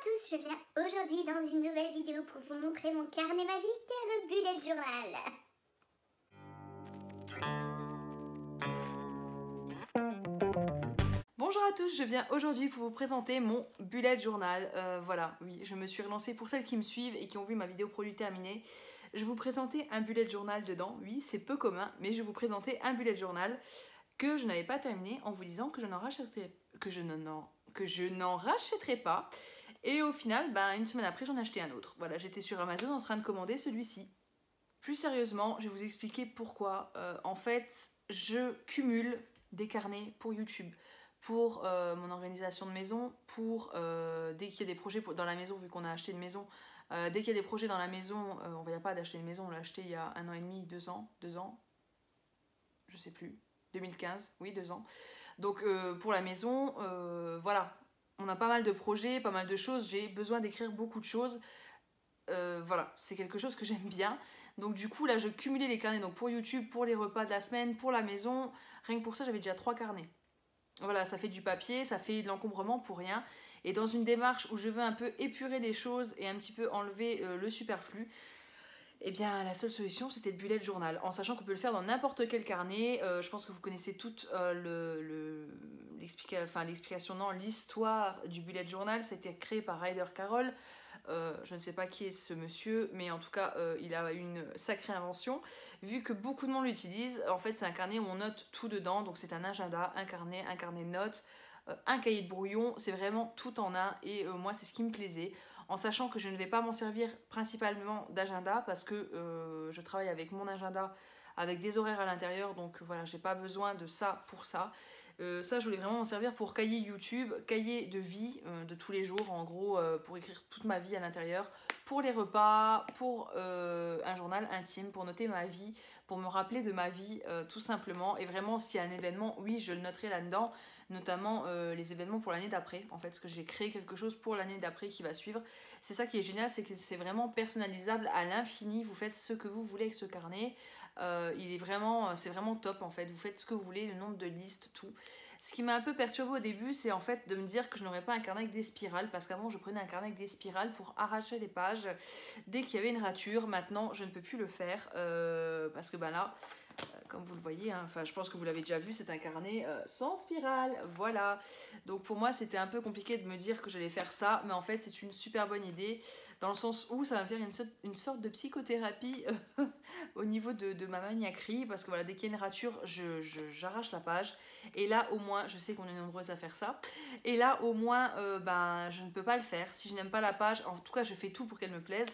tous, je viens aujourd'hui dans une nouvelle vidéo pour vous montrer mon carnet magique, le bullet journal. Bonjour à tous, je viens aujourd'hui pour vous présenter mon bullet journal. Voilà, oui, je me suis relancée pour celles qui me suivent et qui ont vu ma vidéo produit terminée. Je vais vous présenter un bullet journal dedans. Oui, c'est peu commun, mais je vais vous présenter un bullet journal que je n'avais pas terminé en vous disant que je n'en rachèterai pas. Et au final, une semaine après, j'en ai acheté un autre. Voilà, j'étais sur Amazon en train de commander celui-ci. Plus sérieusement, je vais vous expliquer pourquoi. En fait, je cumule des carnets pour YouTube, pour mon organisation de maison, pour dès qu'il y a des projets dans la maison, vu qu'on a acheté une maison, dès qu'il y a des projets dans la maison, on ne vient pas d'acheter une maison, on l'a acheté il y a 1 an et demi, 2 ans, je sais plus, 2015, oui 2 ans. Donc pour la maison, voilà, on a pas mal de projets, pas mal de choses, j'ai besoin d'écrire beaucoup de choses. Voilà, c'est quelque chose que j'aime bien. Donc du coup, là, je cumulais les carnets donc pour YouTube, pour les repas de la semaine, pour la maison. Rien que pour ça, j'avais déjà 3 carnets. Voilà, ça fait du papier, ça fait de l'encombrement pour rien. Et dans une démarche où je veux un peu épurer les choses et un petit peu enlever le superflu, eh bien, la seule solution, c'était le bullet journal. En sachant qu'on peut le faire dans n'importe quel carnet. Je pense que vous connaissez toute l'explication, non, l'histoire du bullet journal. Ça a été créé par Ryder Carroll. Je ne sais pas qui est ce monsieur, mais en tout cas, il a une sacrée invention. Vu que beaucoup de monde l'utilise, en fait, c'est un carnet où on note tout dedans. Donc, c'est un agenda, un carnet de notes, un cahier de brouillon. C'est vraiment tout en un. Et moi, c'est ce qui me plaisait. En sachant que je ne vais pas m'en servir principalement d'agenda parce que je travaille avec mon agenda avec des horaires à l'intérieur, donc voilà, j'ai pas besoin de ça pour ça. Ça, je voulais vraiment m'en servir pour cahier YouTube, cahier de vie de tous les jours, en gros, pour écrire toute ma vie à l'intérieur, pour les repas, pour un journal intime, pour noter ma vie, pour me rappeler de ma vie, tout simplement. Et vraiment, s'il y a un événement, oui, je le noterai là-dedans, notamment les événements pour l'année d'après, en fait, parce que j'ai créé quelque chose pour l'année d'après qui va suivre. C'est ça qui est génial, c'est que c'est vraiment personnalisable à l'infini. Vous faites ce que vous voulez avec ce carnet. C'est vraiment top en fait. Vous faites ce que vous voulez, le nombre de listes, tout. Ce qui m'a un peu perturbée au début, c'est en fait de me dire que je n'aurais pas un carnet avec des spirales, parce qu'avant je prenais un carnet avec des spirales pour arracher les pages dès qu'il y avait une rature. Maintenant, je ne peux plus le faire parce que là, comme vous le voyez, hein, je pense que vous l'avez déjà vu, c'est un carnet sans spirale, voilà. Donc pour moi, c'était un peu compliqué de me dire que j'allais faire ça, mais en fait, c'est une super bonne idée, dans le sens où ça va me faire une sorte de psychothérapie au niveau de ma maniaquerie, parce que voilà, dès qu'il y a une rature, j'arrache la page, et là, au moins, je sais qu'on est nombreuses à faire ça, et là, au moins, je ne peux pas le faire. Si je n'aime pas la page, en tout cas, je fais tout pour qu'elle me plaise.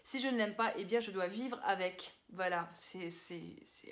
Si je ne l'aime pas, eh bien, je dois vivre avec. Voilà, c'est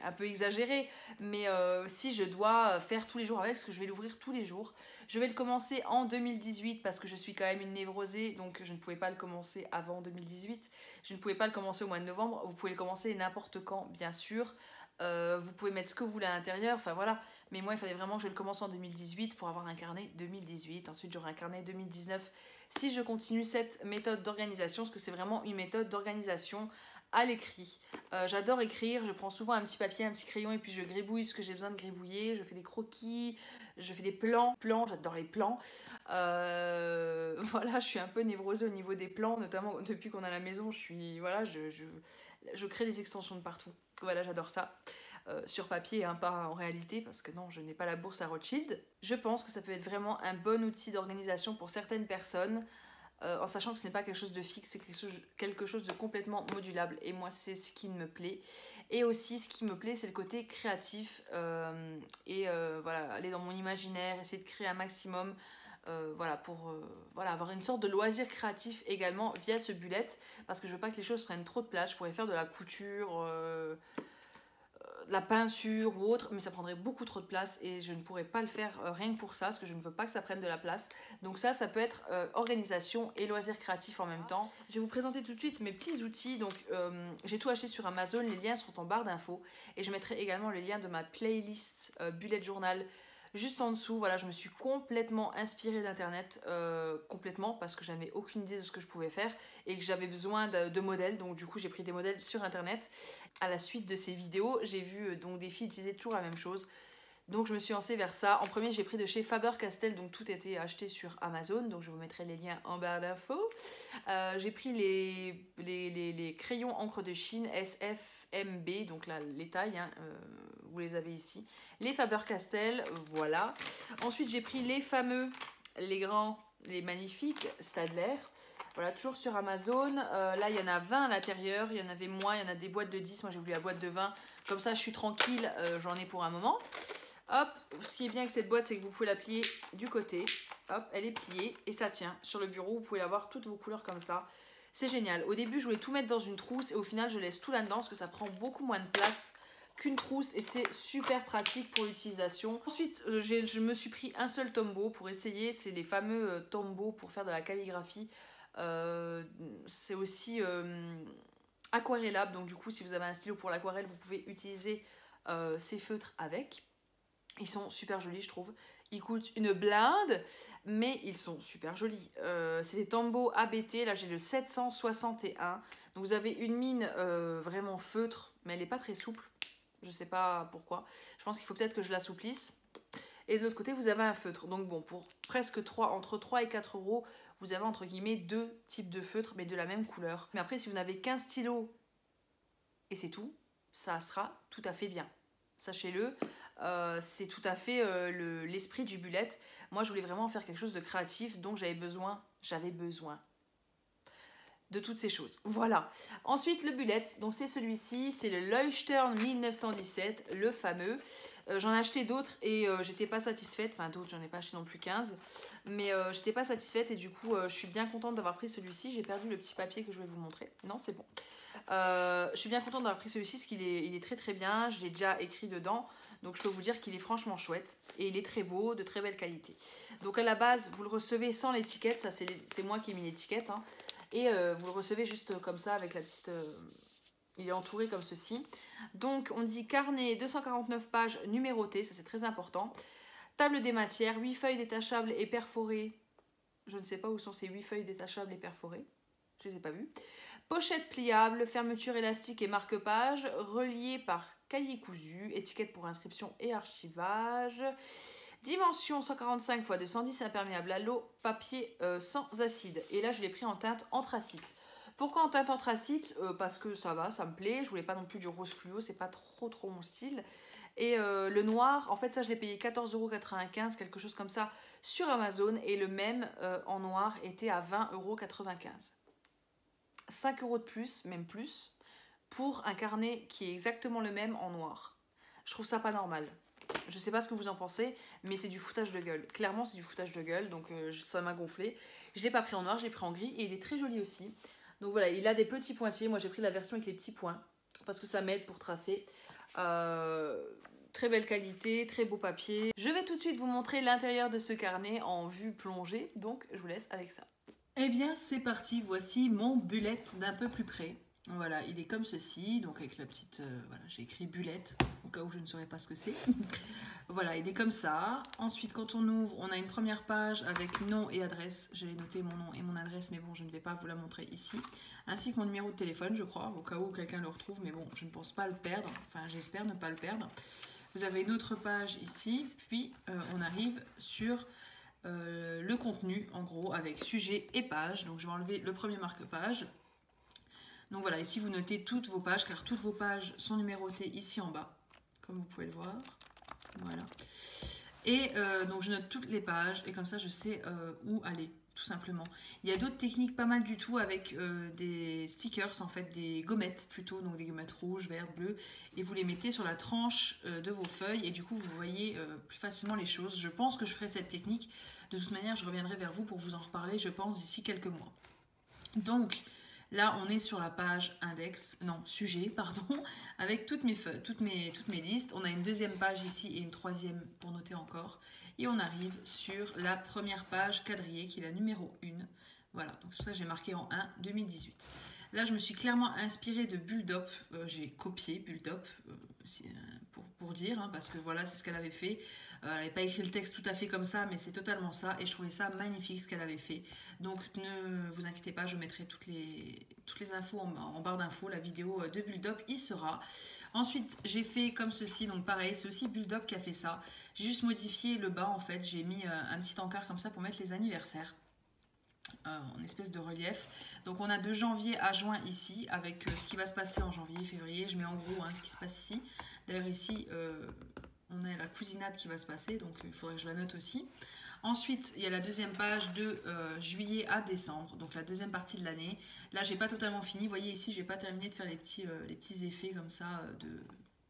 un peu exagéré, mais si je dois faire tous les jours avec, parce que je vais l'ouvrir tous les jours. Je vais le commencer en 2018 parce que je suis quand même une névrosée, donc je ne pouvais pas le commencer avant 2018. Je ne pouvais pas le commencer au mois de novembre. Vous pouvez le commencer n'importe quand, bien sûr. Vous pouvez mettre ce que vous voulez à l'intérieur, enfin voilà. Mais moi, il fallait vraiment que je le commence en 2018 pour avoir un carnet 2018. Ensuite, j'aurai un carnet 2019 si je continue cette méthode d'organisation, parce que c'est vraiment une méthode d'organisation à l'écrit. J'adore écrire, je prends souvent un petit papier, un petit crayon et puis je gribouille ce que j'ai besoin de gribouiller, je fais des croquis, je fais des plans, j'adore les plans. Voilà, je suis un peu névrosée au niveau des plans, notamment depuis qu'on a la maison, je crée des extensions de partout. Voilà, j'adore ça. Sur papier, hein, pas en réalité, parce que non, je n'ai pas la bourse à Rothschild. Je pense que ça peut être vraiment un bon outil d'organisation pour certaines personnes, en sachant que ce n'est pas quelque chose de fixe, c'est quelque chose de complètement modulable. Et moi, c'est ce qui me plaît. Et aussi, ce qui me plaît, c'est le côté créatif. Voilà, aller dans mon imaginaire, essayer de créer un maximum. Pour avoir une sorte de loisir créatif également via ce bullet. Parce que je veux pas que les choses prennent trop de place. Je pourrais faire de la couture... de la peinture ou autre, mais ça prendrait beaucoup trop de place et je ne pourrais pas le faire rien que pour ça, parce que je ne veux pas que ça prenne de la place. Donc ça peut être organisation et loisirs créatifs en même temps. Je vais vous présenter tout de suite mes petits outils. Donc j'ai tout acheté sur Amazon, les liens seront en barre d'infos et je mettrai également le lien de ma playlist bullet journal juste en dessous. Voilà, je me suis complètement inspirée d'internet, complètement, parce que j'avais aucune idée de ce que je pouvais faire et que j'avais besoin de modèles, donc du coup j'ai pris des modèles sur internet. À la suite de ces vidéos, j'ai vu donc des filles utiliser toujours la même chose. Donc je me suis lancée vers ça. En premier, j'ai pris de chez Faber-Castell, donc tout était acheté sur Amazon, donc je vous mettrai les liens en barre d'infos. J'ai pris les crayons encre de Chine SFMB, donc là les tailles, hein, vous les avez ici. Les Faber-Castell, voilà. Ensuite j'ai pris les fameux, les grands, les magnifiques Staedtler. Voilà, toujours sur Amazon. Là, il y en a 20 à l'intérieur. Il y en avait moins, il y en a des boîtes de 10. Moi, j'ai voulu la boîte de 20. Comme ça, je suis tranquille, j'en ai pour un moment. Hop, ce qui est bien avec cette boîte, c'est que vous pouvez la plier du côté. Hop, elle est pliée et ça tient. Sur le bureau, vous pouvez avoir toutes vos couleurs comme ça. C'est génial. Au début, je voulais tout mettre dans une trousse et au final, je laisse tout là-dedans parce que ça prend beaucoup moins de place qu'une trousse et c'est super pratique pour l'utilisation. Ensuite, je me suis pris un seul tombeau pour essayer. C'est les fameux tombeaux pour faire de la calligraphie. C'est aussi aquarellable, donc du coup si vous avez un stylo pour l'aquarelle vous pouvez utiliser ces feutres avec. Ils sont super jolis, je trouve. Ils coûtent une blinde, mais ils sont super jolis. C'est des Tombow ABT, là j'ai le 761. Donc vous avez une mine vraiment feutre, mais elle n'est pas très souple. Je sais pas pourquoi. Je pense qu'il faut peut-être que je l'assouplisse. Et de l'autre côté, vous avez un feutre. Donc bon, pour presque entre 3 et 4 euros, vous avez entre guillemets deux types de feutres, mais de la même couleur. Mais après, si vous n'avez qu'un stylo et c'est tout, ça sera tout à fait bien. Sachez-le, c'est tout à fait l'esprit du bullet. Moi, je voulais vraiment faire quelque chose de créatif, donc j'avais besoin de toutes ces choses. Voilà. Ensuite, le bullet, donc c'est celui-ci, c'est le Leuchtturm 1917, le fameux. J'en ai acheté d'autres et j'étais pas satisfaite, enfin d'autres, j'en ai pas acheté non plus 15, mais j'étais pas satisfaite et du coup, je suis bien contente d'avoir pris celui-ci. J'ai perdu le petit papier que je vais vous montrer. Non, c'est bon. Je suis bien contente d'avoir pris celui-ci parce qu'il est très très bien. J'ai déjà écrit dedans, donc je peux vous dire qu'il est franchement chouette et il est très beau, de très belle qualité. Donc à la base, vous le recevez sans l'étiquette, ça c'est moi qui ai mis l'étiquette, hein. Et vous le recevez juste comme ça avec la petite... il est entouré comme ceci. Donc on dit carnet 249 pages numérotées, ça c'est très important. Table des matières, 8 feuilles détachables et perforées. Je ne sais pas où sont ces 8 feuilles détachables et perforées. Je ne les ai pas vues. Pochette pliable, fermeture élastique et marque-page, relié par cahier cousu, étiquette pour inscription et archivage. Dimension 145 x 210, imperméable à l'eau, papier sans acide. Et là, je l'ai pris en teinte anthracite. Pourquoi en teinte anthracite? Parce que ça va, ça me plaît. Je voulais pas non plus du rose fluo, c'est pas trop mon style. Et le noir, en fait, ça, je l'ai payé 14,95 €, quelque chose comme ça, sur Amazon. Et le même en noir était à 20,95 €. 5 € de plus, même plus, pour un carnet qui est exactement le même en noir. Je trouve ça pas normal. Je sais pas ce que vous en pensez, mais c'est du foutage de gueule. Clairement, c'est du foutage de gueule, donc ça m'a gonflé. Je l'ai pas pris en noir, je l'ai pris en gris et il est très joli aussi. Donc voilà, il a des petits pointiers. Moi, j'ai pris la version avec les petits points parce que ça m'aide pour tracer. Très belle qualité, très beau papier. Je vais tout de suite vous montrer l'intérieur de ce carnet en vue plongée, donc je vous laisse avec ça. Eh bien, c'est parti. Voici mon bullet d'un peu plus près. Voilà, il est comme ceci, donc avec la petite... voilà, j'ai écrit bullet, au cas où je ne saurais pas ce que c'est. Voilà, il est comme ça. Ensuite, quand on ouvre, on a une première page avec nom et adresse. Je l'ai noté mon nom et mon adresse, mais bon, je ne vais pas vous la montrer ici. Ainsi que mon numéro de téléphone, je crois, au cas où quelqu'un le retrouve, mais bon, je ne pense pas le perdre. Enfin, j'espère ne pas le perdre. Vous avez une autre page ici, puis on arrive sur... le contenu, en gros, avec sujet et page. Donc, je vais enlever le premier marque-page. Donc voilà, ici vous notez toutes vos pages, car toutes vos pages sont numérotées ici en bas, comme vous pouvez le voir. Voilà. Et donc je note toutes les pages, et comme ça je sais où aller, tout simplement. Il y a d'autres techniques pas mal du tout avec des stickers, en fait, des gommettes plutôt, donc des gommettes rouges, vertes, bleues, et vous les mettez sur la tranche de vos feuilles, et du coup vous voyez plus facilement les choses. Je pense que je ferai cette technique. De toute manière, je reviendrai vers vous pour vous en reparler, je pense, d'ici quelques mois. Donc... là, on est sur la page index, non, sujet, pardon, avec toutes mes feuilles, toutes mes listes. On a une deuxième page ici et une troisième pour noter encore. Et on arrive sur la première page quadrillée qui est la numéro 1. Voilà, donc c'est pour ça que j'ai marqué en 1, 2018. Là, je me suis clairement inspirée de Bulldop. J'ai copié Bulldop, pour dire, hein, parce que voilà, c'est ce qu'elle avait fait. Elle n'avait pas écrit le texte tout à fait comme ça, mais c'est totalement ça. Et je trouvais ça magnifique ce qu'elle avait fait. Donc, ne vous inquiétez pas, je mettrai toutes les infos en barre d'infos. La vidéo de Bulldop y sera. Ensuite, j'ai fait comme ceci. Donc, pareil, c'est aussi Bulldop qui a fait ça. J'ai juste modifié le bas, en fait. J'ai mis un petit encart comme ça pour mettre les anniversaires. En espèce de relief. Donc on a de janvier à juin ici, avec ce qui va se passer en janvier, février. Je mets en gros ce qui se passe ici. D'ailleurs ici, on a la cousinade qui va se passer, donc il faudrait que je la note aussi. Ensuite, il y a la deuxième page de juillet à décembre, donc la deuxième partie de l'année. Là, j'ai pas totalement fini. Vous voyez ici, j'ai pas terminé de faire les petits effets comme ça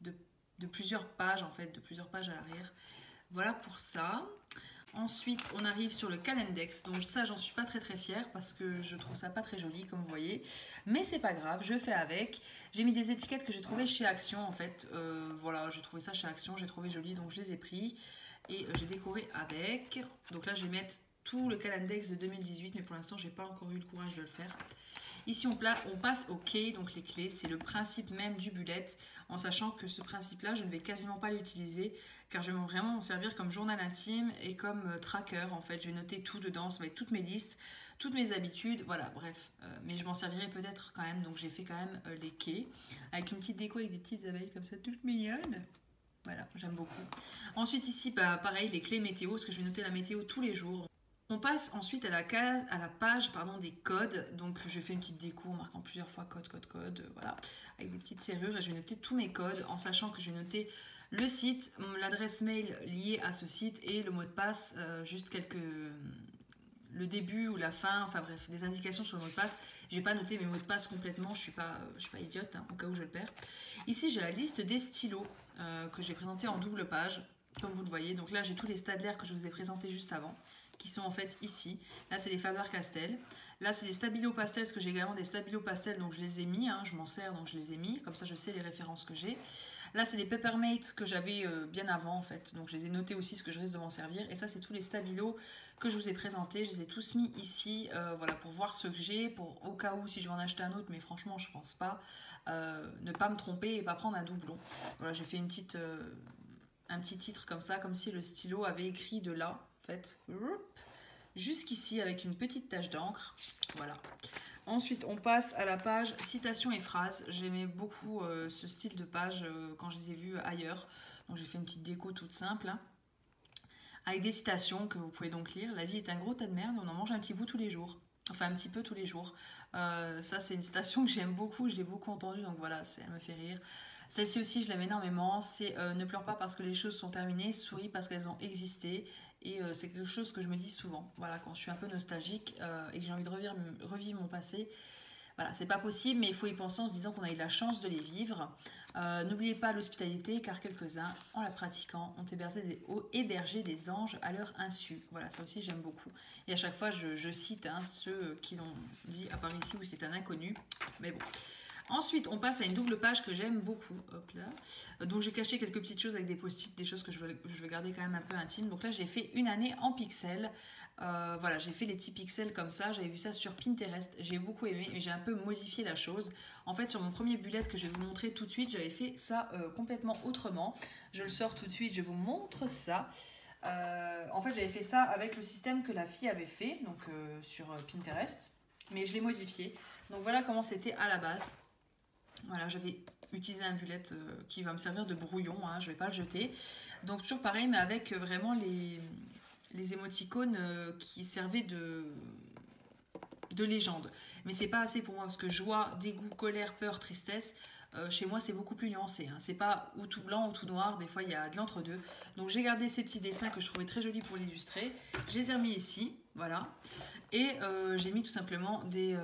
de plusieurs pages, en fait, de plusieurs pages à l'arrière. Voilà pour ça. Ensuite, on arrive sur le calendex. Donc ça, j'en suis pas très fière parce que je trouve ça pas très joli, comme vous voyez. Mais c'est pas grave, je fais avec. J'ai mis des étiquettes que j'ai trouvées chez Action, en fait. Voilà, j'ai trouvé ça chez Action, j'ai trouvé joli, donc je les ai pris. Et j'ai décoré avec. Donc là, je vais mettre tout le calendex de 2018, mais pour l'instant, j'ai pas encore eu le courage de le faire. Ici, on passe aux clés, donc les clés, c'est le principe même du bullet, en sachant que ce principe-là, je ne vais quasiment pas l'utiliser, car je vais vraiment m'en servir comme journal intime et comme tracker, en fait. Je vais noter tout dedans, ça va être toutes mes listes, toutes mes habitudes, voilà, bref. Mais je m'en servirai peut-être quand même, donc j'ai fait quand même les quais, avec une petite déco avec des petites abeilles comme ça, toutes mignonnes. Voilà, j'aime beaucoup. Ensuite ici, pareil, les clés météo, parce que je vais noter la météo tous les jours. On passe ensuite à la page des codes. Donc je fais une petite déco en marquant plusieurs fois code, voilà, avec des petites serrures et je vais noter tous mes codes en sachant que je vais noter le site, l'adresse mail liée à ce site et le mot de passe, juste le début ou la fin, enfin bref, des indications sur le mot de passe. Je vais pas noter mes mots de passe complètement, je suis pas idiote, hein, au cas où je le perds. Ici j'ai la liste des stylos que j'ai présenté en double page, comme vous le voyez. Donc là j'ai tous les Staedtler que je vous ai présentés juste avant, qui sont en fait ici. Là c'est des Faber-Castell. Là c'est des Stabilo Pastel, parce que j'ai également des Stabilo Pastel, donc je les ai mis, hein, je m'en sers donc je les ai mis, comme ça je sais les références que j'ai. Là c'est des Peppermate que j'avais bien avant en fait, donc je les ai notés aussi ce que je risque de m'en servir. Et ça c'est tous les Stabilo que je vous ai présentés, je les ai tous mis ici, voilà, pour voir ce que j'ai, pour au cas où si je vais en acheter un autre, mais franchement je pense pas, ne pas me tromper et pas prendre un doublon. Voilà, j'ai fait un petit titre comme ça, comme si le stylo avait écrit de là, en fait, jusqu'ici avec une petite tache d'encre. Voilà. Ensuite, on passe à la page citations et phrases. J'aimais beaucoup ce style de page quand je les ai vus ailleurs. Donc j'ai fait une petite déco toute simple, hein, avec des citations que vous pouvez donc lire. La vie est un gros tas de merde, on en mange un petit bout tous les jours. Enfin, un petit peu tous les jours. Ça, c'est une citation que j'aime beaucoup, je l'ai beaucoup entendue, donc voilà, elle me fait rire. Celle-ci aussi, je l'aime énormément. C'est ne pleure pas parce que les choses sont terminées, souris parce qu'elles ont existé. Et c'est quelque chose que je me dis souvent. Voilà, quand je suis un peu nostalgique et que j'ai envie de revivre mon passé. Voilà, c'est pas possible, mais il faut y penser en se disant qu'on a eu la chance de les vivre. N'oubliez pas l'hospitalité, car quelques-uns, en la pratiquant, ont hébergé des anges à leur insu. Voilà, ça aussi j'aime beaucoup. Et à chaque fois, je cite ceux qui l'ont dit, à part ici où c'est un inconnu. Mais bon. Ensuite, on passe à une double page que j'aime beaucoup. Hop là. Donc, j'ai caché quelques petites choses avec des post-it, des choses que je veux garder quand même un peu intimes. Donc là, j'ai fait une année en pixels. Voilà, j'ai fait les petits pixels comme ça. J'avais vu ça sur Pinterest. J'ai beaucoup aimé, mais j'ai un peu modifié la chose. En fait, sur mon premier bullet que je vais vous montrer tout de suite, j'avais fait ça complètement autrement. Je le sors tout de suite, je vous montre ça. En fait, j'avais fait ça avec le système que la fille avait fait, donc sur Pinterest. Mais je l'ai modifié. Donc voilà comment c'était à la base. Voilà, j'avais utilisé un bullet qui va me servir de brouillon, hein, je ne vais pas le jeter. Donc toujours pareil, mais avec vraiment les émoticônes qui servaient de légende. Mais c'est pas assez pour moi, parce que joie, dégoût, colère, peur, tristesse, chez moi c'est beaucoup plus nuancé. Hein. C'est pas ou tout blanc ou tout noir, des fois il y a de l'entre-deux. Donc j'ai gardé ces petits dessins que je trouvais très jolis pour l'illustrer. Je les ai remis ici, voilà. Et j'ai mis tout simplement des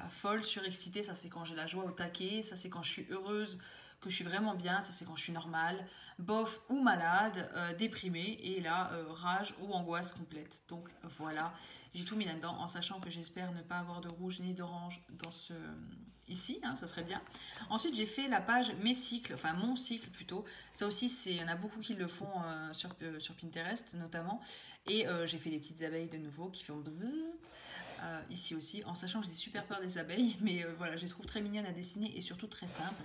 folles, surexcitées, ça c'est quand j'ai la joie au taquet, ça c'est quand je suis heureuse, que je suis vraiment bien, ça c'est quand je suis normale, bof ou malade, déprimée, et là, rage ou angoisse complète. Donc voilà, j'ai tout mis là-dedans, en sachant que j'espère ne pas avoir de rouge ni d'orange dans ici, hein, ça serait bien. Ensuite, j'ai fait la page mes cycles, enfin mon cycle plutôt. Ça aussi, il y en a beaucoup qui le font sur Pinterest notamment. Et j'ai fait des petites abeilles de nouveau qui font bzzz. ici aussi, en sachant que j'ai super peur des abeilles, mais voilà, je les trouve très mignonnes à dessiner et surtout très simples.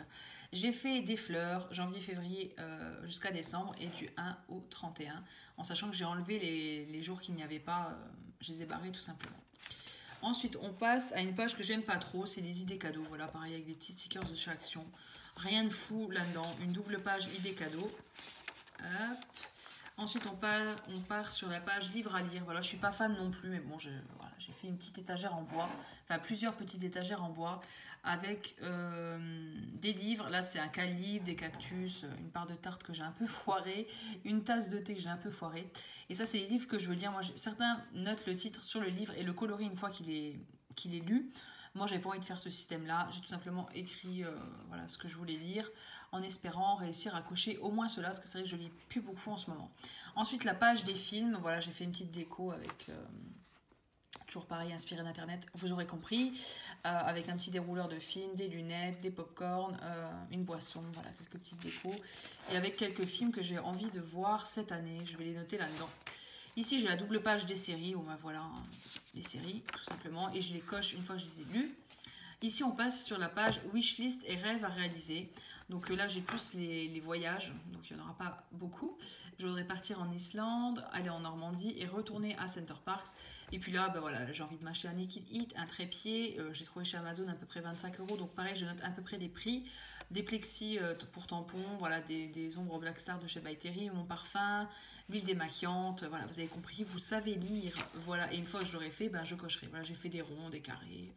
J'ai fait des fleurs, janvier, février jusqu'à décembre et du 1 au 31, en sachant que j'ai enlevé les jours qu'il n'y avait pas, je les ai barrés tout simplement. Ensuite, on passe à une page que j'aime pas trop, c'est les idées cadeaux. Voilà, pareil avec des petits stickers de chaque action. Rien de fou là-dedans, une double page idées cadeaux. Hop. Ensuite, on part sur la page livre à lire. Voilà, je suis pas fan non plus, mais bon, voilà, j'ai fait une petite étagère en bois, enfin plusieurs petites étagères en bois avec des livres. Là, c'est un calibre, des cactus, une part de tarte que j'ai un peu foiré, une tasse de thé que j'ai un peu foiré. Et ça, c'est les livres que je veux lire. Moi, certains notent le titre sur le livre et le coloris une fois qu'il est lu. Moi, j'avais pas envie de faire ce système-là. J'ai tout simplement écrit voilà, ce que je voulais lire, en espérant réussir à cocher au moins cela, parce que c'est vrai que je lis plus beaucoup en ce moment. Ensuite, la page des films, voilà, j'ai fait une petite déco avec, toujours pareil, inspiré d'internet, vous aurez compris, avec un petit dérouleur de films, des lunettes, des pop-corn, une boisson, voilà, quelques petites décos, et avec quelques films que j'ai envie de voir cette année, je vais les noter là-dedans. Ici, j'ai la double page des séries, où ben voilà, les séries, tout simplement, et je les coche une fois que je les ai lues. Ici, on passe sur la page wishlist et rêves à réaliser. Donc là, j'ai plus les voyages, donc il n'y en aura pas beaucoup. Je voudrais partir en Islande, aller en Normandie et retourner à Center Parks. Et puis là, ben voilà, j'ai envie de m'acheter un Naked Heat, un trépied. J'ai trouvé chez Amazon à peu près 25 €. Donc pareil, je note à peu près les prix. Des plexis pour tampons, voilà, des ombres Black Star de chez By Terry, mon parfum, l'huile démaquillante. Voilà, vous avez compris, vous savez lire. Voilà, et une fois que je l'aurai fait, ben, je cocherai. Voilà, j'ai fait des ronds, des carrés.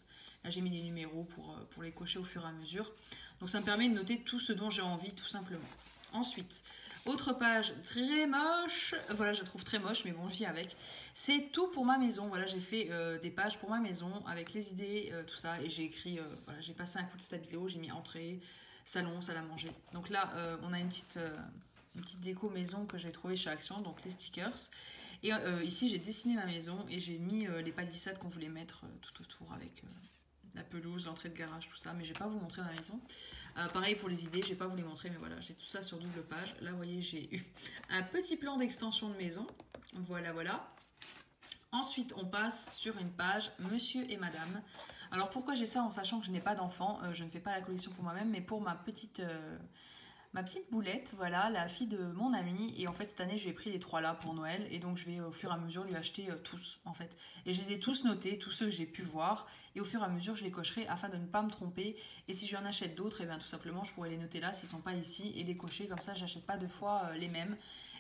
Là, j'ai mis des numéros pour les cocher au fur et à mesure. Donc ça me permet de noter tout ce dont j'ai envie, tout simplement. Ensuite, autre page très moche. Voilà, je la trouve très moche, mais bon, j'y avec. C'est tout pour ma maison. Voilà, j'ai fait des pages pour ma maison avec les idées, tout ça. Et j'ai écrit, voilà, j'ai passé un coup de stabilo, j'ai mis entrée, salon, salle à manger. Donc là, on a une petite déco maison que j'ai trouvée chez Action, donc les stickers. Et ici, j'ai dessiné ma maison et j'ai mis les palissades qu'on voulait mettre tout autour avec la pelouse, l'entrée de garage, tout ça. Mais je vais pas vous montrer ma maison. Pareil pour les idées, je vais pas vous les montrer, mais voilà, j'ai tout ça sur double page. Là, vous voyez, j'ai eu un petit plan d'extension de maison. Voilà, voilà. Ensuite, on passe sur une page Monsieur et Madame. Alors, pourquoi j'ai ça en sachant que je n'ai pas d'enfant? Je ne fais pas la collection pour moi-même, mais pour ma petite boulette, voilà, la fille de mon amie. Et en fait, cette année, je lui ai pris les 3 là pour Noël. Et donc, je vais au fur et à mesure lui acheter tous, en fait. Et je les ai tous notés, tous ceux que j'ai pu voir. Et au fur et à mesure, je les cocherai afin de ne pas me tromper. Et si j'en achète d'autres, et bien tout simplement, je pourrais les noter là s'ils ne sont pas ici et les cocher. Comme ça, j'achète pas 2 fois les mêmes.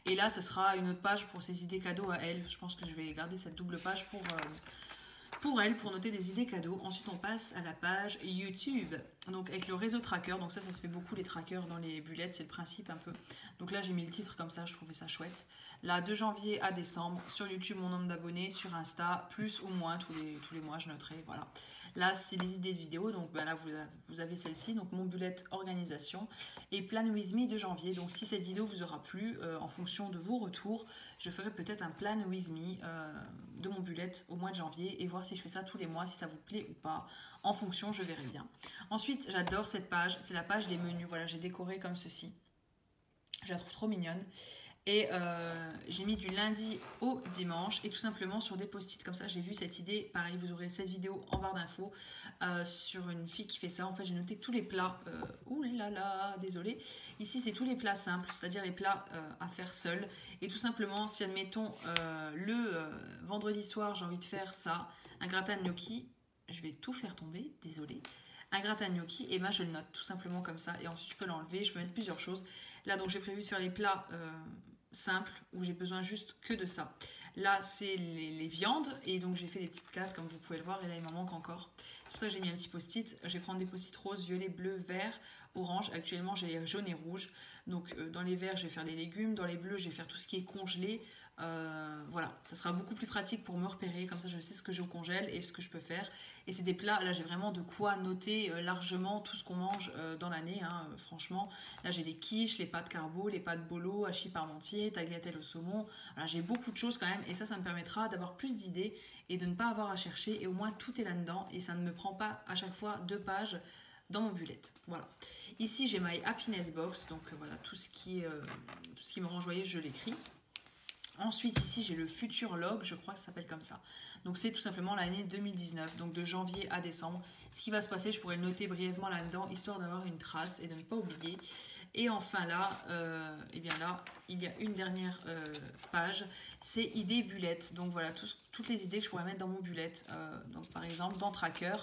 Et là, ce sera une autre page pour ses idées cadeaux à elle. Je pense que je vais garder cette double page pour elle, pour noter des idées cadeaux. Ensuite, on passe à la page YouTube, donc avec le réseau tracker. Donc ça se fait beaucoup les trackers dans les bullets, c'est le principe un peu. Donc là, j'ai mis le titre comme ça, je trouvais ça chouette. Là, de janvier à décembre, sur YouTube, mon nombre d'abonnés, sur Insta, plus ou moins, tous les mois, je noterai, voilà. Là, c'est les idées de vidéos, donc ben là, vous avez celle-ci, donc mon bullet organisation, et Plan With Me de janvier. Donc si cette vidéo vous aura plu, en fonction de vos retours, je ferai peut-être un Plan With Me de mon bullet au mois de janvier, et voir si je fais ça tous les mois, si ça vous plaît ou pas. En fonction, je verrai bien. Ensuite, j'adore cette page, c'est la page des menus. Voilà, j'ai décoré comme ceci. Je la trouve trop mignonne. Et j'ai mis du lundi au dimanche et tout simplement sur des post-it comme ça. J'ai vu cette idée, pareil, vous aurez cette vidéo en barre d'infos sur une fille qui fait ça. En fait, j'ai noté tous les plats. Ouh là là, désolé. Ici, c'est tous les plats simples, c'est-à-dire les plats à faire seul. Et tout simplement, si admettons le vendredi soir, j'ai envie de faire ça, un gratin de gnocchi, je vais tout faire tomber, désolé. Un gratin de gnocchi, et ben je le note tout simplement comme ça. Et ensuite, je peux l'enlever, je peux mettre plusieurs choses. Là, donc, j'ai prévu de faire les plats simple où j'ai besoin juste que de ça. Là, c'est les viandes et donc j'ai fait des petites cases comme vous pouvez le voir et là, il m'en manque encore. C'est pour ça que j'ai mis un petit post-it. Je vais prendre des post-it roses, violet, bleu, vert, orange. Actuellement, j'ai jaune et rouge. Donc, dans les verts, je vais faire les légumes. Dans les bleus, je vais faire tout ce qui est congelé. Voilà, ça sera beaucoup plus pratique pour me repérer, comme ça je sais ce que je congèle et ce que je peux faire. Et c'est des plats, là j'ai vraiment de quoi noter largement tout ce qu'on mange dans l'année, hein, franchement. Là j'ai les quiches, les pâtes carbo, les pâtes bolo, hachis parmentier, tagliatelle au saumon. Voilà, j'ai beaucoup de choses quand même et ça me permettra d'avoir plus d'idées et de ne pas avoir à chercher et au moins tout est là-dedans et ça ne me prend pas à chaque fois 2 pages dans mon bullet. Voilà. Ici j'ai my happiness box, donc voilà, tout ce qui me rend joyeuse, je l'écris. Ensuite, ici, j'ai le Futur Log, je crois que ça s'appelle comme ça. Donc, c'est tout simplement l'année 2019, donc de janvier à décembre. Ce qui va se passer, je pourrais le noter brièvement là-dedans, histoire d'avoir une trace et de ne pas oublier. Et enfin là, eh bien là, il y a une dernière page, c'est idées bullet. Donc voilà, toutes les idées que je pourrais mettre dans mon bullet. Donc par exemple, dans Tracker,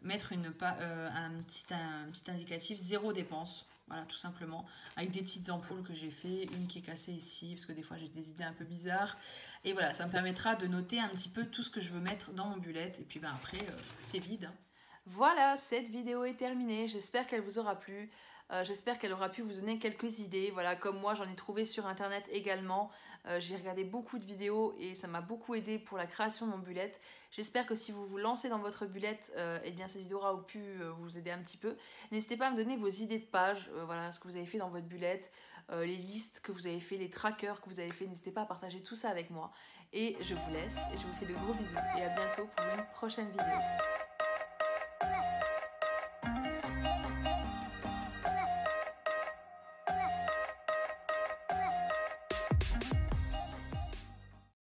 mettre un petit indicatif, 0 dépense. Voilà, tout simplement, avec des petites ampoules que j'ai fait, une qui est cassée ici, parce que des fois j'ai des idées un peu bizarres. Et voilà, ça me permettra de noter un petit peu tout ce que je veux mettre dans mon bullet. Et puis ben, après, c'est vide. Voilà, cette vidéo est terminée. J'espère qu'elle vous aura plu. J'espère qu'elle aura pu vous donner quelques idées. Voilà, comme moi, j'en ai trouvé sur internet également. J'ai regardé beaucoup de vidéos et ça m'a beaucoup aidé pour la création de mon bullet. J'espère que si vous vous lancez dans votre bullet, eh bien cette vidéo aura pu vous aider un petit peu. N'hésitez pas à me donner vos idées de pages, voilà, ce que vous avez fait dans votre bullet, les listes que vous avez fait, les trackers que vous avez fait. N'hésitez pas à partager tout ça avec moi. Et je vous laisse et je vous fais de gros bisous et à bientôt pour une prochaine vidéo.